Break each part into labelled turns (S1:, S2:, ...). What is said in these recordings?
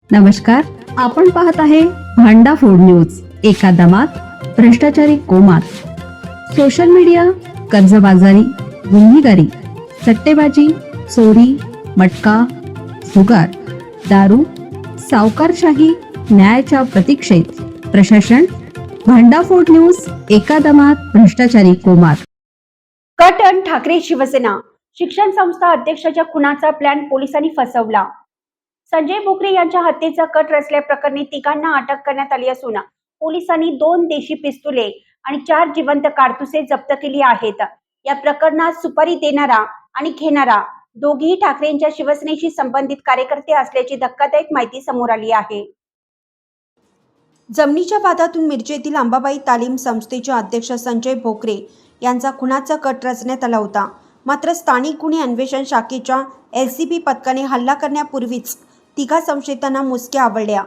S1: नमस्कार, आपण पाहत आहे भांडा फोड न्यूज. एका दमात भ्रष्टाचारी कोमात. सोशल मीडिया, कर्जबाजारी, गुन्हेगारी, सट्टेबाजी, चोरी, मटका, जुगार, दारू, सावकारशाही, न्यायाच्या प्रतीक्षेत प्रशासन. भांडाफोड न्यूज. एका दमात भ्रष्टाचारी कोमात.
S2: कट अन ठाकरे शिवसेना. शिक्षण संस्था अध्यक्षाच्या खुनाचा प्लॅन पोलिसांनी फसवला. संजय भोकरे यांच्या हत्येचा कट रचल्याप्रकरणी तिघांना अटक करण्यात आली असून पोलिसांनी 2 देशी पिस्तुले आणि 4 जिवंत कारतुसे जप्त केली आहेत. या प्रकरणात सुपारी देणारा आणि घेणारा दोघेही ठाकरेंच्या शिवसेनेशी संबंधित कार्यकर्ते असल्याची धक्कादायक माहिती समोर आली आहे. जमिनीच्या वादातून मिरज येथील अंबाबाई तालीम संस्थेचे अध्यक्ष संजय भोकरे यांचा खुनाचा कट रचण्यात आला होता. मात्र स्थानिक गुन्हे अन्वेषण शाखेच्या LCB पथकाने हल्ला करण्यापूर्वीच तिघा संशयितांना मुसक्या आवळल्या.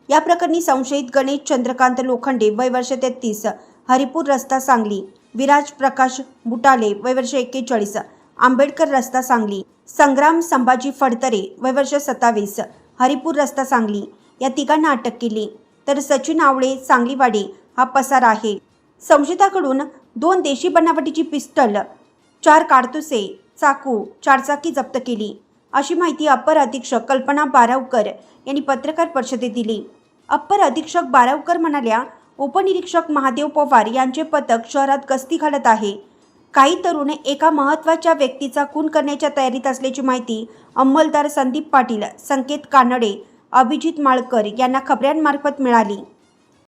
S2: या प्रकरणी संशयित गणेश चंद्रकांत लोखंडे वय वर्ष 33, हरिपूर रस्ता सांगली, विराज प्रकाश बुटाले वय वर्ष 41, आंबेडकर रस्ता सांगली, संग्राम संभाजी फडतरे वय वर्ष 27, हरिपूर रस्ता सांगली या तिघांना अटक केली. तर सचिन आवळे सांगलीवाडी हा पसार आहे. संशयिताकडून 2 देशी बनावटीची पिस्टल, 4 कारतुसे, चाकू, 4 चाकी जप्त केली, अशी माहिती अप्पर अधीक्षक कल्पना बारावकर यांनी पत्रकार परिषदेत दिली. अप्पर अधीक्षक बारावकर म्हणाल्या, उपनिरीक्षक महादेव पवार यांचे पथक शहरात गस्ती घालत आहे. काही तरुण एका महत्त्वाच्या व्यक्तीचा खून करण्याच्या तयारीत असल्याची माहिती अंमलदार संदीप पाटील, संकेत कानडे, अभिजित माळकर यांना खबऱ्यांमार्फत मिळाली.